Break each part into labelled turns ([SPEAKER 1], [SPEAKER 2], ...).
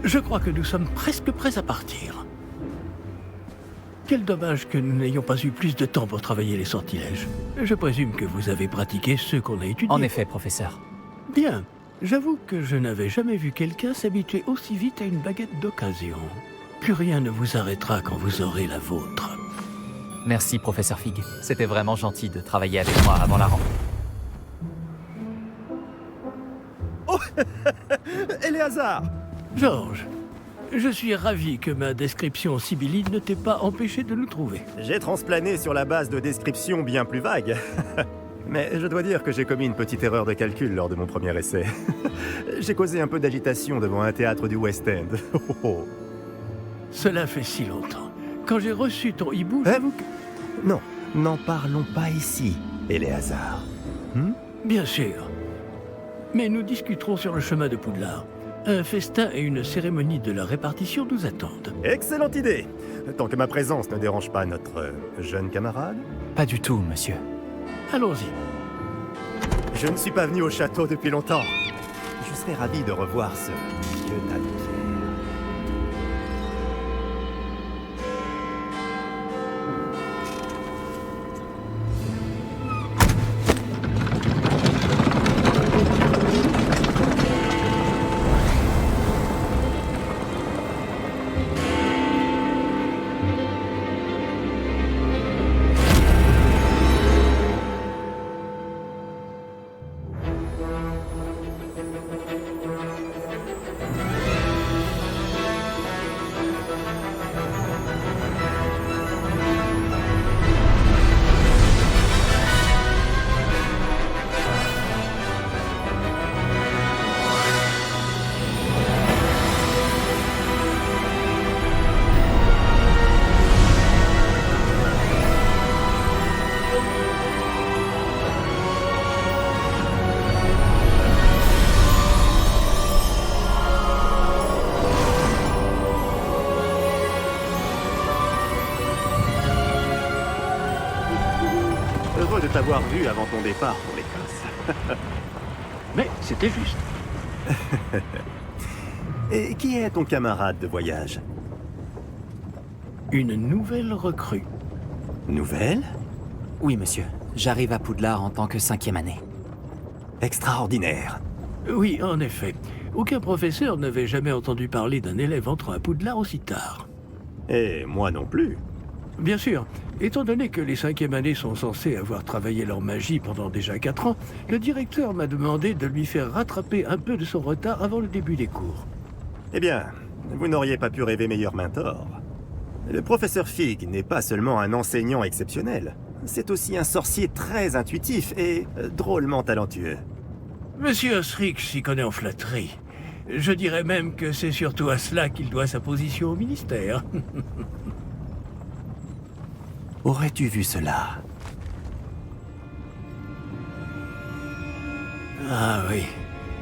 [SPEAKER 1] Je crois que nous sommes presque prêts à partir. Quel dommage que nous n'ayons pas eu plus de temps pour travailler les sortilèges. Je présume que vous avez pratiqué ceux qu'on a étudiés.
[SPEAKER 2] En effet, professeur.
[SPEAKER 1] Bien. J'avoue que je n'avais jamais vu quelqu'un s'habituer aussi vite à une baguette d'occasion. Plus rien ne vous arrêtera quand vous aurez la vôtre.
[SPEAKER 2] Merci, professeur Fig. C'était vraiment gentil de travailler avec moi avant la rentrée.
[SPEAKER 3] Oh Éléazar!
[SPEAKER 1] Georges, je suis ravi que ma description sibylline ne t'ait pas empêché de nous trouver.
[SPEAKER 3] J'ai transplané sur la base de descriptions bien plus vagues. Mais je dois dire que j'ai commis une petite erreur de calcul lors de mon premier essai. J'ai causé un peu d'agitation devant un théâtre du West End.
[SPEAKER 1] Cela fait si longtemps. Quand j'ai reçu ton hibou, j'avoue que...
[SPEAKER 3] Non, n'en parlons pas ici, Éléazar.
[SPEAKER 1] Bien sûr. Mais nous discuterons sur le chemin de Poudlard. Un festin et une cérémonie de la répartition nous attendent.
[SPEAKER 3] Excellente idée! Tant que ma présence ne dérange pas notre jeune camarade.
[SPEAKER 2] Pas du tout, monsieur.
[SPEAKER 1] Allons-y.
[SPEAKER 3] Je ne suis pas venu au château depuis longtemps. Je serais ravi de revoir ce vieux tas de pierres. Heureux de t'avoir vu avant ton départ pour l'Écosse.
[SPEAKER 1] Mais c'était juste.
[SPEAKER 3] Et qui est ton camarade de voyage?
[SPEAKER 1] Une nouvelle recrue.
[SPEAKER 3] Nouvelle?
[SPEAKER 2] Oui, monsieur. J'arrive à Poudlard en tant que 5e année.
[SPEAKER 3] Extraordinaire.
[SPEAKER 1] Oui, en effet. Aucun professeur n'avait jamais entendu parler d'un élève entrant à Poudlard aussi tard.
[SPEAKER 3] Et moi non plus.
[SPEAKER 1] Bien sûr, étant donné que les 5e années sont censées avoir travaillé leur magie pendant déjà 4 ans, le directeur m'a demandé de lui faire rattraper un peu de son retard avant le début des cours.
[SPEAKER 3] Eh bien, vous n'auriez pas pu rêver meilleur mentor. Le professeur Fig n'est pas seulement un enseignant exceptionnel, c'est aussi un sorcier très intuitif et drôlement talentueux.
[SPEAKER 1] Monsieur Osric s'y connaît en flatterie. Je dirais même que c'est surtout à cela qu'il doit sa position au ministère.
[SPEAKER 3] Aurais-tu vu cela?
[SPEAKER 1] Ah oui,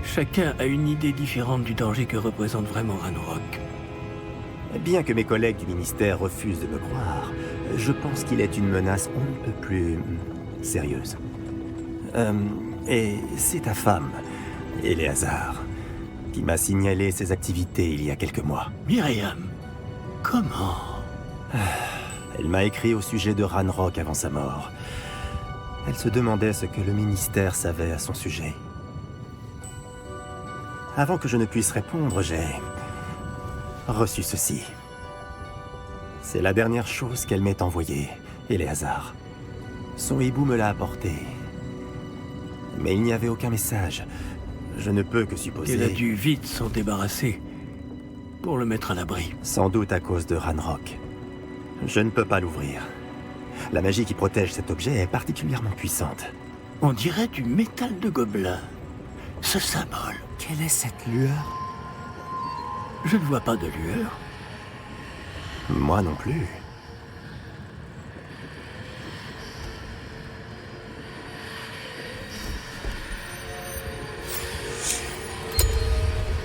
[SPEAKER 1] chacun a une idée différente du danger que représente vraiment Ranrock.
[SPEAKER 3] Bien que mes collègues du ministère refusent de me croire, je pense qu'il est une menace on ne peut plus sérieuse. Et c'est ta femme, Éléazar, qui m'a signalé ses activités il y a quelques mois.
[SPEAKER 1] Myriam, comment?
[SPEAKER 3] Elle m'a écrit au sujet de Ranrock avant sa mort. Elle se demandait ce que le ministère savait à son sujet. Avant que je ne puisse répondre, j'ai reçu ceci. C'est la dernière chose qu'elle m'ait envoyée, Éléazar. Son hibou me l'a apporté. Mais il n'y avait aucun message. Je ne peux que supposer...
[SPEAKER 1] qu'elle a dû vite s'en débarrasser pour le mettre à l'abri.
[SPEAKER 3] Sans doute à cause de Ranrock. Je ne peux pas l'ouvrir. La magie qui protège cet objet est particulièrement puissante.
[SPEAKER 1] On dirait du métal de gobelin. Ce symbole.
[SPEAKER 2] Quelle est cette lueur?
[SPEAKER 1] Je ne vois pas de lueur.
[SPEAKER 3] Moi non plus.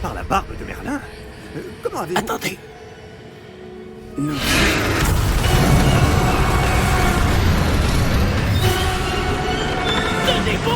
[SPEAKER 3] Par la barbe de Merlin? Comment avez-vous...
[SPEAKER 1] Attendez. Nous... Tenez bon!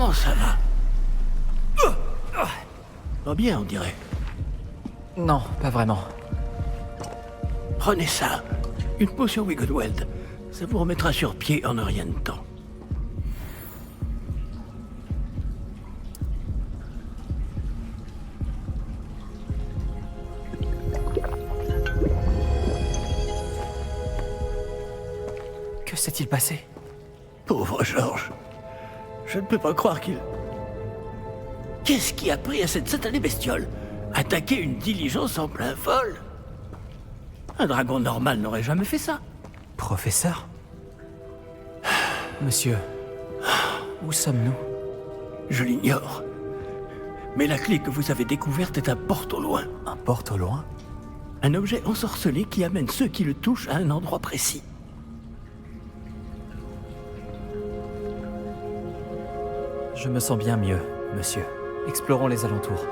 [SPEAKER 1] Comment ça va? Pas bien, on dirait.
[SPEAKER 2] Non, pas vraiment.
[SPEAKER 1] Prenez ça. Une potion Wiggleweld. Ça vous remettra sur pied en un rien de temps.
[SPEAKER 2] Que s'est-il passé?
[SPEAKER 1] Pauvre Georges. Je ne peux pas croire qu'il... Qu'est-ce qui a pris à cette satanée bestiole? Attaquer une diligence en plein vol? Un dragon normal n'aurait jamais fait ça.
[SPEAKER 2] Professeur? Monsieur, où sommes-nous?
[SPEAKER 1] Je l'ignore. Mais la clé que vous avez découverte est un porte au loin.
[SPEAKER 2] Un porte au loin?
[SPEAKER 1] Un objet ensorcelé qui amène ceux qui le touchent à un endroit précis.
[SPEAKER 2] Je me sens bien mieux, monsieur. Explorons les alentours.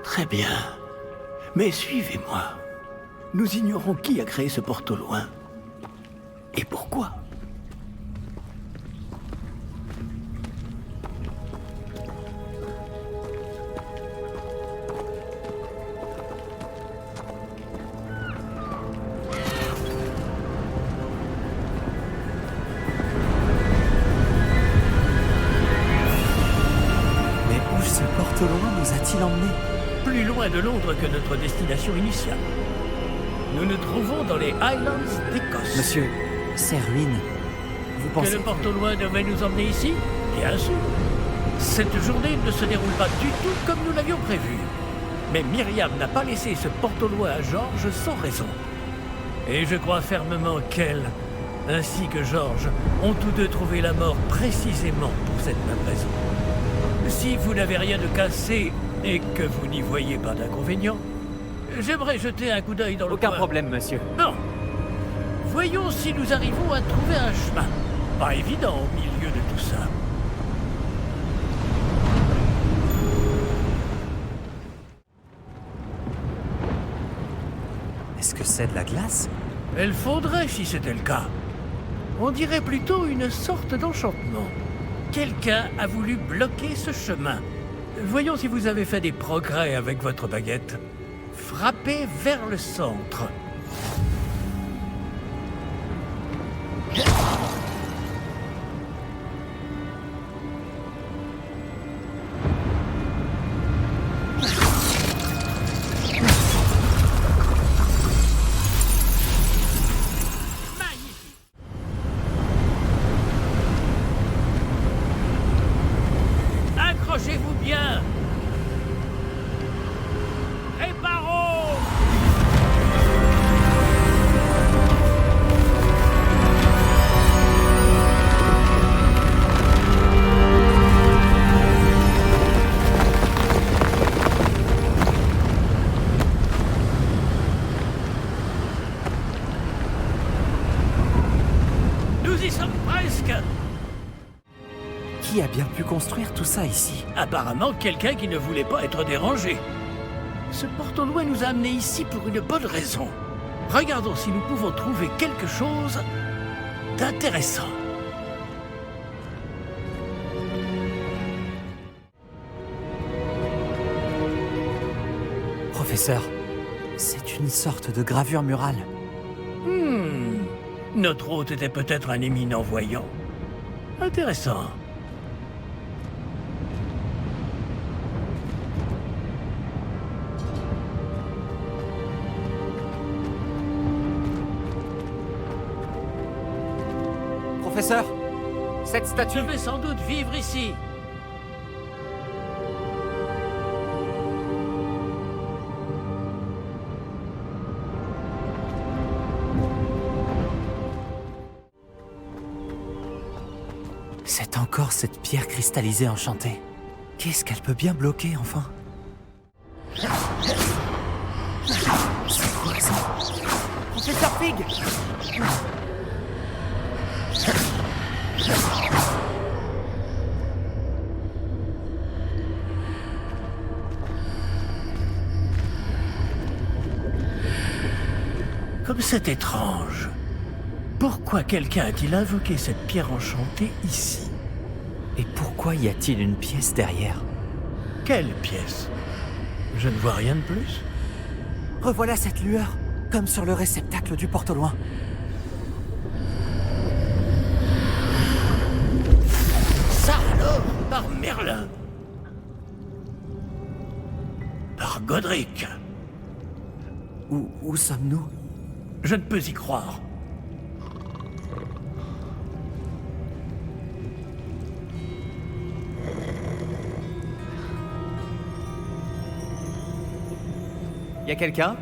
[SPEAKER 1] Très bien. Mais suivez-moi. Nous ignorons qui a créé ce porte au loin. Et pourquoi?
[SPEAKER 2] Mais où ce porte au loin nous a-t-il emmenés?
[SPEAKER 1] Plus loin de Londres que notre destination initiale. Nous nous trouvons dans les Highlands d'Écosse.
[SPEAKER 2] Monsieur, ces ruines, vous
[SPEAKER 1] Que
[SPEAKER 2] pensez...
[SPEAKER 1] le porte au loin devait nous emmener ici? Bien sûr. Cette journée ne se déroule pas du tout comme nous l'avions prévu. Mais Myriam n'a pas laissé ce porte au loin à Georges sans raison. Et je crois fermement qu'elle, ainsi que Georges, ont tous deux trouvé la mort précisément pour cette même raison. Si vous n'avez rien de cassé et que vous n'y voyez pas d'inconvénient, j'aimerais jeter un coup d'œil dans le
[SPEAKER 2] Aucun
[SPEAKER 1] coin.
[SPEAKER 2] problème, monsieur.
[SPEAKER 1] Non. Voyons si nous arrivons à trouver un chemin. Pas évident au milieu de tout ça.
[SPEAKER 2] Est-ce que c'est de la glace?
[SPEAKER 1] Elle fondrait si c'était le cas. On dirait plutôt une sorte d'enchantement. Quelqu'un a voulu bloquer ce chemin. Voyons si vous avez fait des progrès avec votre baguette. Frappez vers le centre. Accrochez-vous bien. Réparons. Nous y sommes presque.
[SPEAKER 2] Qui a bien pu construire tout ça ici?
[SPEAKER 1] Apparemment, quelqu'un qui ne voulait pas être dérangé. Ce porte au loin nous a amenés ici pour une bonne raison. Regardons si nous pouvons trouver quelque chose d'intéressant.
[SPEAKER 2] Professeur, c'est une sorte de gravure murale.
[SPEAKER 1] Notre hôte était peut-être un éminent voyant. Intéressant.
[SPEAKER 2] Professeur, cette
[SPEAKER 1] Je
[SPEAKER 2] statue...
[SPEAKER 1] vais sans doute vivre ici.
[SPEAKER 2] C'est encore cette pierre cristallisée enchantée. Qu'est-ce qu'elle peut bien bloquer, enfin? C'est quoi ça? Professeur Fig!
[SPEAKER 1] Comme c'est étrange. Pourquoi quelqu'un a-t-il invoqué cette pierre enchantée ici?
[SPEAKER 2] Et pourquoi y a-t-il une pièce derrière?
[SPEAKER 1] Quelle pièce? Je ne vois rien de plus.
[SPEAKER 2] Revoilà cette lueur, comme sur le réceptacle du porte au loin.
[SPEAKER 1] Ça alors, par Merlin. Par Godric.
[SPEAKER 2] Où sommes-nous?
[SPEAKER 1] Je ne peux y croire.
[SPEAKER 2] Y a quelqu'un?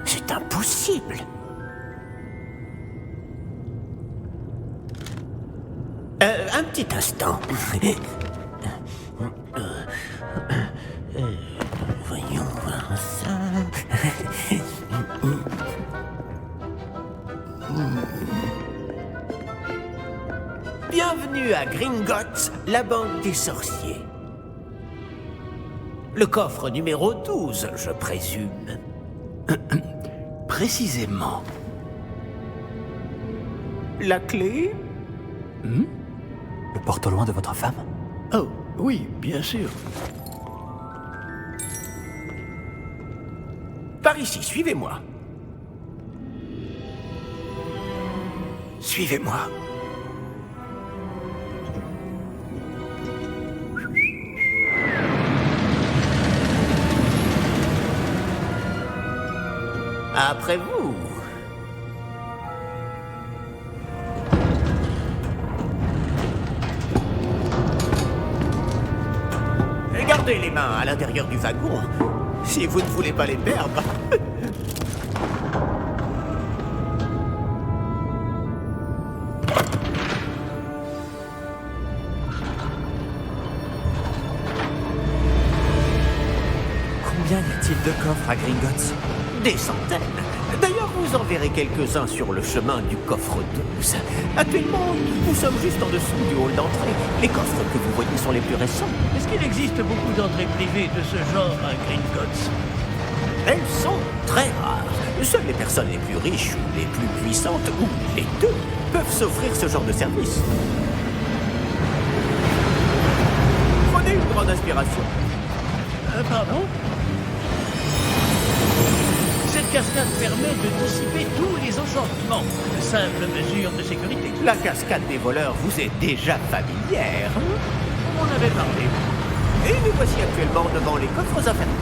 [SPEAKER 4] C'est impossible. Un petit instant. Voyons voir ça. Bienvenue à Gringotts, la bande des sorciers. Le coffre numéro 12, je présume. Précisément. La clé?
[SPEAKER 2] Le porte au loin de votre femme?
[SPEAKER 1] Oh, oui, bien sûr.
[SPEAKER 4] Par ici, suivez-moi. Suivez-moi. Après vous. Gardez les mains à l'intérieur du wagon, si vous ne voulez pas les perdre.
[SPEAKER 2] Combien y a-t-il de coffres à Gringotts?
[SPEAKER 4] Des centaines. D'ailleurs, vous en verrez quelques-uns sur le chemin du coffre 12. Actuellement, nous sommes juste en dessous du hall d'entrée. Les coffres que vous voyez sont les plus récents.
[SPEAKER 1] Est-ce qu'il existe beaucoup d'entrées privées de ce genre à Gringotts?
[SPEAKER 4] Elles sont très rares. Seules les personnes les plus riches ou les plus puissantes, ou les deux, peuvent s'offrir ce genre de service. Prenez une grande inspiration.
[SPEAKER 1] Pardon? Cette cascade permet de dissiper tous les enchantements. Une simple mesure de sécurité.
[SPEAKER 4] La cascade des voleurs vous est déjà familière.
[SPEAKER 1] On en avait parlé.
[SPEAKER 4] Et nous voici actuellement devant les coffres infernaux.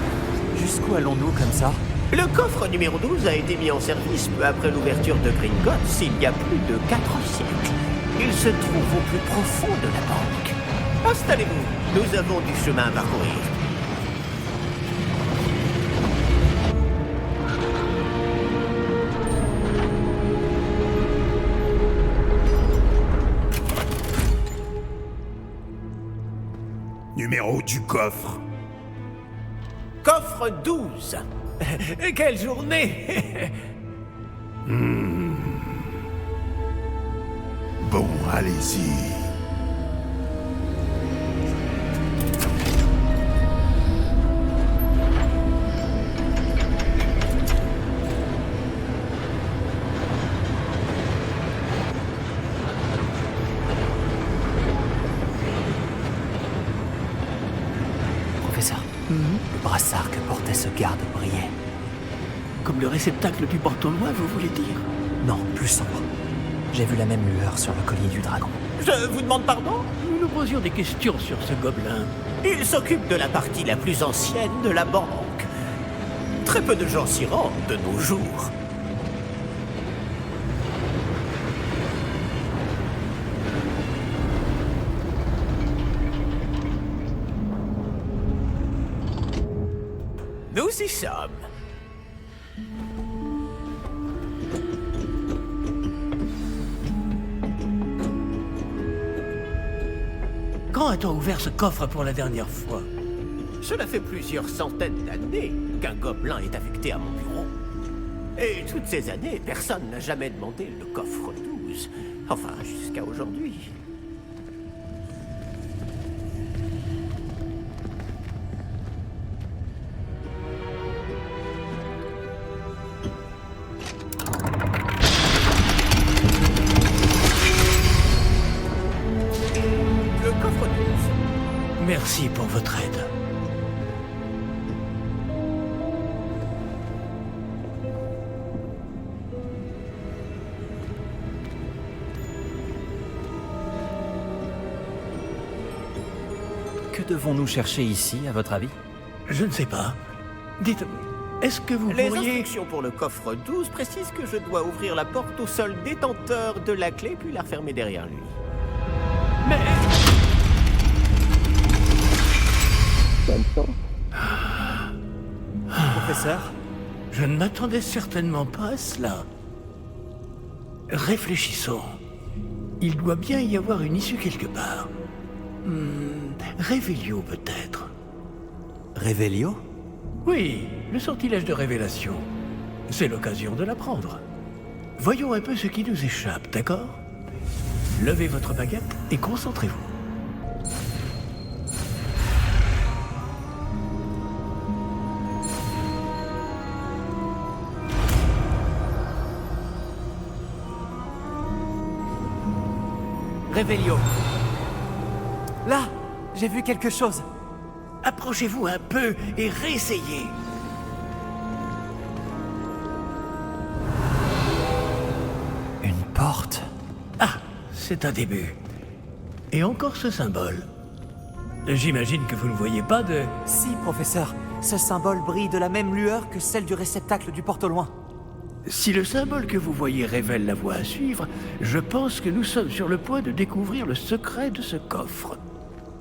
[SPEAKER 2] Jusqu'où allons-nous comme ça?
[SPEAKER 4] Le coffre numéro 12 a été mis en service peu après l'ouverture de Gringotts il y a plus de 4 siècles. Il se trouve au plus profond de la banque. Installez-vous, nous avons du chemin à parcourir.
[SPEAKER 5] Numéro du coffre.
[SPEAKER 4] Coffre 12. Quelle journée.
[SPEAKER 5] Bon, allez-y.
[SPEAKER 2] Professeur, le brassard que portait ce garde brillait.
[SPEAKER 1] Comme le réceptacle du porte au loin, vous voulez dire?
[SPEAKER 2] Non, plus sombre. J'ai vu la même lueur sur le collier du dragon.
[SPEAKER 4] Je vous demande pardon?
[SPEAKER 1] Nous nous posions des questions sur ce gobelin.
[SPEAKER 4] Il s'occupe de la partie la plus ancienne de la banque. Très peu de gens s'y rendent de nos jours. Nous y sommes.
[SPEAKER 1] Quand a-t-on ouvert ce coffre pour la dernière fois?
[SPEAKER 4] Cela fait plusieurs centaines d'années qu'un gobelin est affecté à mon bureau. Et toutes ces années, personne n'a jamais demandé le coffre 12. Enfin, jusqu'à aujourd'hui. Le coffre 12.
[SPEAKER 1] Merci pour votre aide.
[SPEAKER 2] Que devons-nous chercher ici, à votre avis?
[SPEAKER 1] Je ne sais pas. Dites, est-ce que vous
[SPEAKER 4] Les
[SPEAKER 1] pourriez...
[SPEAKER 4] instructions pour le coffre 12 précisent que je dois ouvrir la porte au seul détenteur de la clé puis la refermer derrière lui.
[SPEAKER 1] Mais...
[SPEAKER 2] Professeur?
[SPEAKER 1] Je ne m'attendais certainement pas à cela. Réfléchissons. Il doit bien y avoir une issue quelque part. Révélio peut-être.
[SPEAKER 2] Révélio?
[SPEAKER 1] Oui, le sortilège de révélation. C'est l'occasion de l'apprendre. Voyons un peu ce qui nous échappe, d'accord? Levez votre baguette et concentrez-vous.
[SPEAKER 2] Révélio. Là, j'ai vu quelque chose.
[SPEAKER 1] Approchez-vous un peu et réessayez.
[SPEAKER 2] Une porte.
[SPEAKER 1] Ah, c'est un début. Et encore ce symbole. J'imagine que vous ne voyez pas de...
[SPEAKER 2] Si, professeur. Ce symbole brille de la même lueur que celle du réceptacle du porte au loin.
[SPEAKER 1] Si le symbole que vous voyez révèle la voie à suivre, je pense que nous sommes sur le point de découvrir le secret de ce coffre.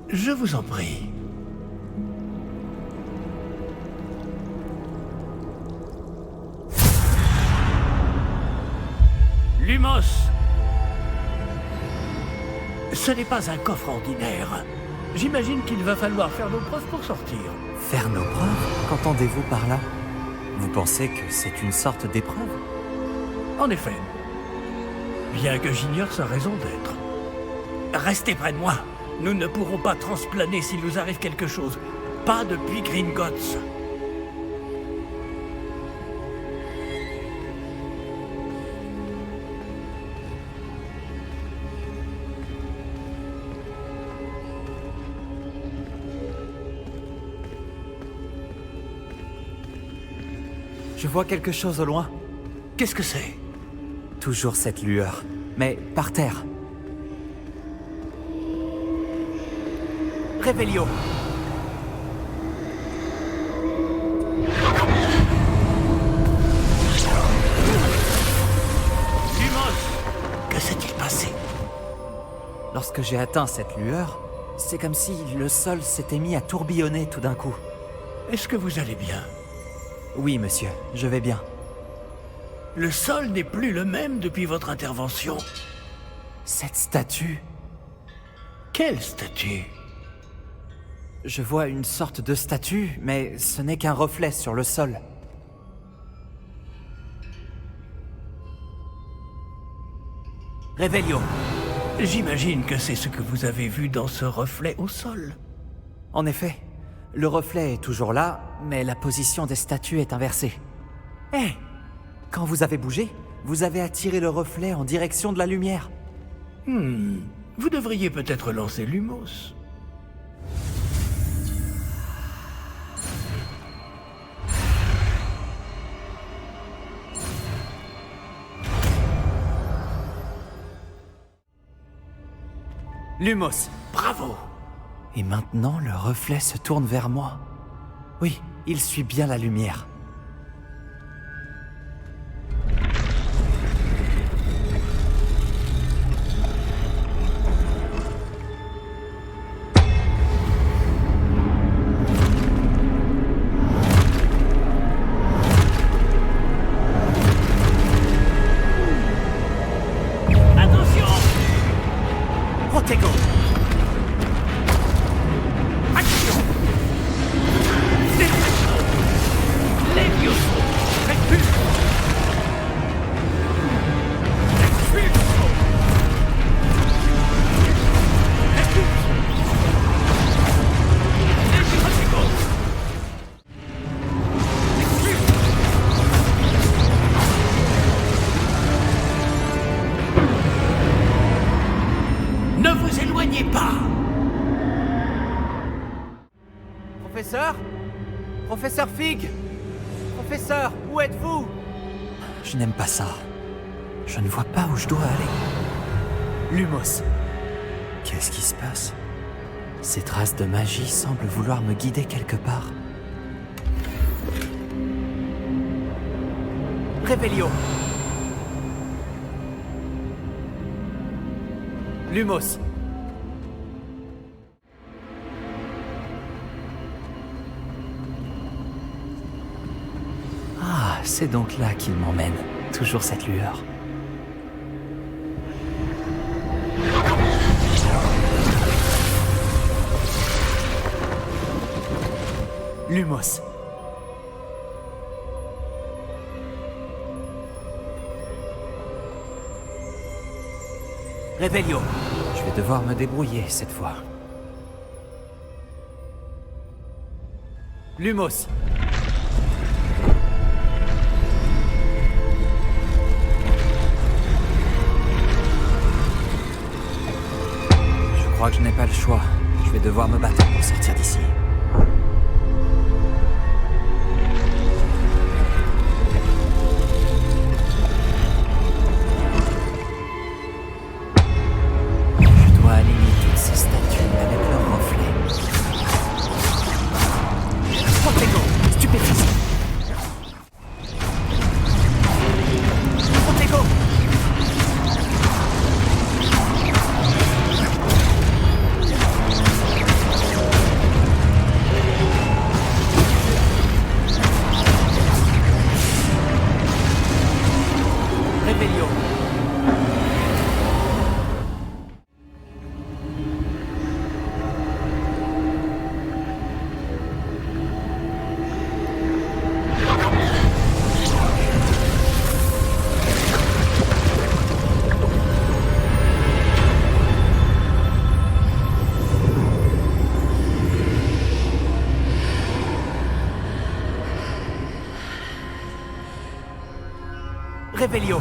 [SPEAKER 1] Je vous en prie. Lumos! Ce n'est pas un coffre ordinaire. J'imagine qu'il va falloir faire nos preuves pour sortir.
[SPEAKER 2] Faire nos preuves? Qu'entendez-vous par là? Vous pensez que c'est une sorte d'épreuve?
[SPEAKER 1] En effet. Bien que j'ignore sa raison d'être. Restez près de moi. Nous ne pourrons pas transplaner s'il nous arrive quelque chose. Pas depuis Gringotts.
[SPEAKER 2] Je vois quelque chose au loin.
[SPEAKER 1] Qu'est-ce que c'est?
[SPEAKER 2] Toujours cette lueur, mais par terre. Révélio.
[SPEAKER 1] Lumos! Que s'est-il passé?
[SPEAKER 2] Lorsque j'ai atteint cette lueur, c'est comme si le sol s'était mis à tourbillonner tout d'un coup.
[SPEAKER 1] Est-ce que vous allez bien?
[SPEAKER 2] Oui, monsieur, je vais bien.
[SPEAKER 1] Le sol n'est plus le même depuis votre intervention.
[SPEAKER 2] Cette statue,
[SPEAKER 1] Quelle statue?
[SPEAKER 2] je vois une sorte de statue, mais ce n'est qu'un reflet sur le sol. Révélio.
[SPEAKER 1] J'imagine que c'est ce que vous avez vu dans ce reflet au sol.
[SPEAKER 2] En effet, le reflet est toujours là, mais la position des statues est inversée. Hé! Quand vous avez bougé, vous avez attiré le reflet en direction de la lumière.
[SPEAKER 1] Vous devriez peut-être lancer Lumos.
[SPEAKER 2] Lumos.
[SPEAKER 1] Bravo!
[SPEAKER 2] Et maintenant, le reflet se tourne vers moi. Oui, il suit bien la lumière.
[SPEAKER 1] Attention!
[SPEAKER 2] Protego.
[SPEAKER 1] Action! éloignez pas!
[SPEAKER 2] Professeur? Professeur Fig? Professeur, où êtes-vous? Je n'aime pas ça. Je ne vois pas où je dois aller. Lumos. Qu'est-ce qui se passe? Ces traces de magie semblent vouloir me guider quelque part. Revelio. Lumos. Ah, c'est donc là qu'il m'emmène. Toujours cette lueur. Lumos. Revelio. Je vais devoir me débrouiller cette fois. Lumos. Je crois que je n'ai pas le choix. Je vais devoir me battre pour sortir d'ici. Je dois aligner toutes ces statues avec leurs reflets. Protego, stupéfiant. Protego. Revelio. Revelio.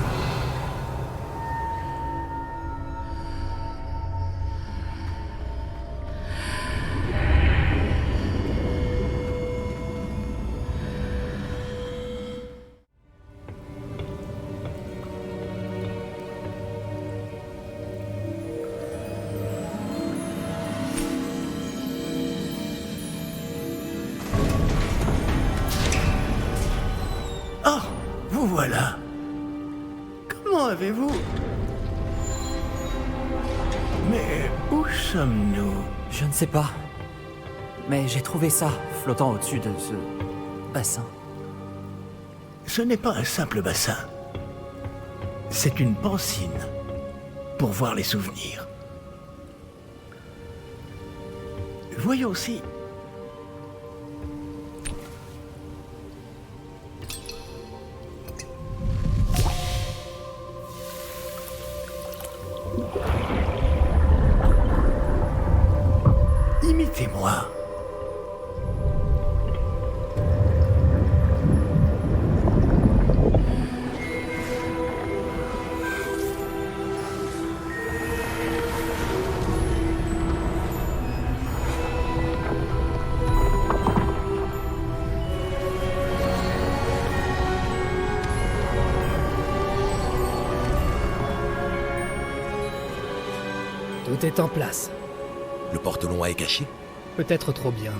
[SPEAKER 1] Oh, vous voilà. Comment avez-vous... Mais où sommes-nous?
[SPEAKER 2] Je ne sais pas. Mais j'ai trouvé ça, flottant au-dessus de ce bassin.
[SPEAKER 1] Ce n'est pas un simple bassin. C'est une pancine pour voir les souvenirs. Voyons aussi. Imitez-moi.
[SPEAKER 6] Tout est en place.
[SPEAKER 5] Le porte-long est caché?
[SPEAKER 6] Peut-être trop bien.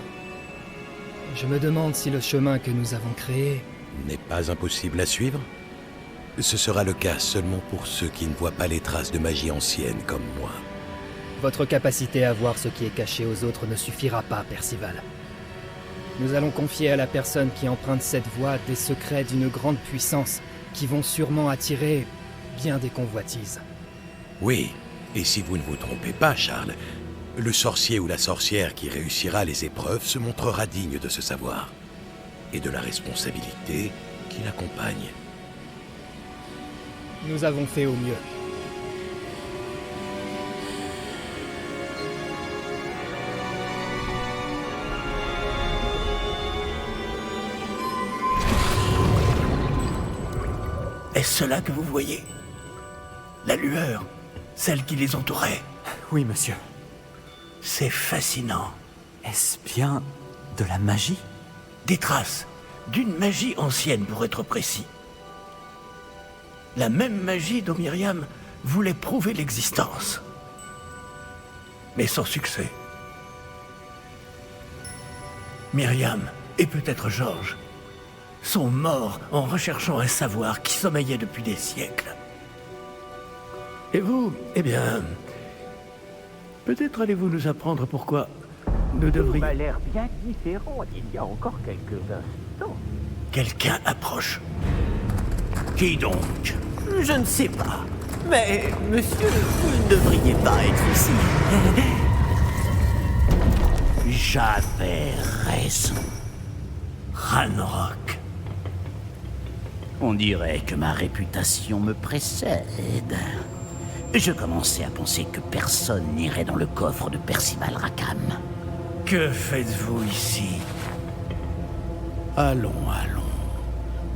[SPEAKER 6] Je me demande si le chemin que nous avons créé...
[SPEAKER 5] N'est pas impossible à suivre? Ce sera le cas seulement pour ceux qui ne voient pas les traces de magie ancienne comme moi.
[SPEAKER 6] Votre capacité à voir ce qui est caché aux autres ne suffira pas, Percival. Nous allons confier à la personne qui emprunte cette voie des secrets d'une grande puissance qui vont sûrement attirer bien des convoitises.
[SPEAKER 5] Oui, et si vous ne vous trompez pas, Charles, le sorcier ou la sorcière qui réussira les épreuves se montrera digne de ce savoir et de la responsabilité qui l'accompagne.
[SPEAKER 6] Nous avons fait au mieux.
[SPEAKER 1] Est-ce cela que vous voyez? La lueur, celle qui les entourait.
[SPEAKER 2] Oui, monsieur.
[SPEAKER 1] C'est fascinant.
[SPEAKER 2] Est-ce bien de la magie?
[SPEAKER 1] Des traces d'une magie ancienne, pour être précis. La même magie dont Myriam voulait prouver l'existence. Mais sans succès. Myriam, et peut-être Georges, sont morts en recherchant un savoir qui sommeillait depuis des siècles. Et vous, eh bien... peut-être allez-vous nous apprendre pourquoi nous devrions...
[SPEAKER 4] m'a l'air bien différent il y a encore quelques instants.
[SPEAKER 1] Quelqu'un approche. Qui donc?
[SPEAKER 4] Je ne sais pas. Mais, monsieur, vous ne devriez pas être ici.
[SPEAKER 1] J'avais raison. Ranrock.
[SPEAKER 7] On dirait que ma réputation me précède. Je commençais à penser que personne n'irait dans le coffre de Percival Rackham.
[SPEAKER 1] Que faites-vous ici?
[SPEAKER 5] Allons, allons.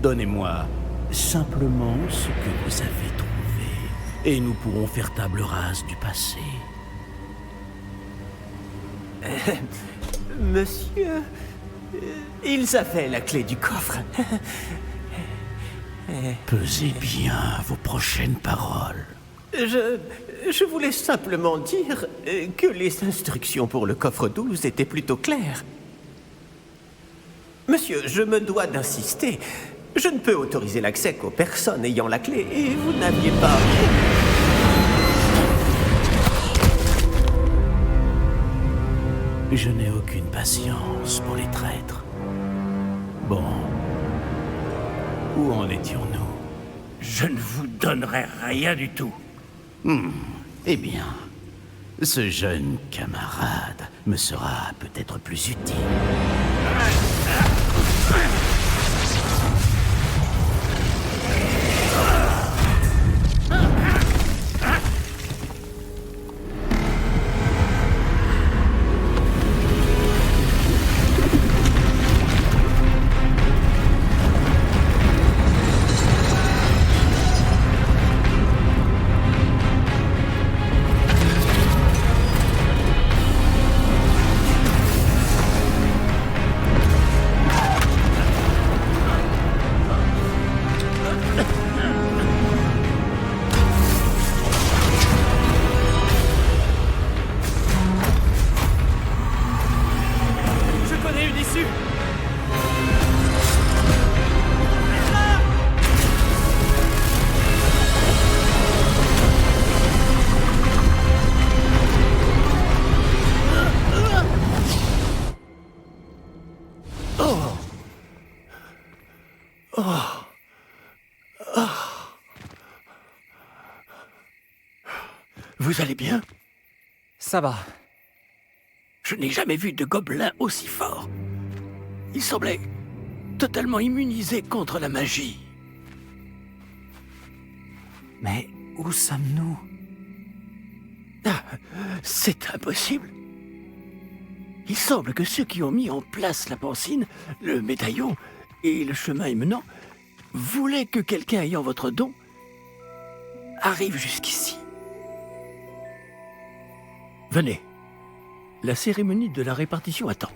[SPEAKER 5] Donnez-moi simplement ce que vous avez trouvé, et nous pourrons faire table rase du passé.
[SPEAKER 4] Monsieur, ils avaient la clé du coffre.
[SPEAKER 5] Pesez bien vos prochaines paroles.
[SPEAKER 4] Je voulais simplement dire que les instructions pour le coffre 12 étaient plutôt claires. Monsieur, je me dois d'insister. Je ne peux autoriser l'accès qu'aux personnes ayant la clé, et vous n'aviez pas...
[SPEAKER 5] Je n'ai aucune patience pour les traîtres. Bon. Où en étions-nous?
[SPEAKER 1] Je ne vous donnerai rien du tout.
[SPEAKER 7] Eh bien, ce jeune camarade me sera peut-être plus utile.
[SPEAKER 1] Vous allez bien?
[SPEAKER 2] Ça va.
[SPEAKER 1] Je n'ai jamais vu de gobelin aussi fort. Il semblait totalement immunisé contre la magie.
[SPEAKER 2] Mais où sommes-nous?
[SPEAKER 1] Ah, c'est impossible. Il semble que ceux qui ont mis en place la pancine, le médaillon et le chemin émenant voulaient que quelqu'un ayant votre don arrive jusqu'ici. Venez. La cérémonie de la répartition attend.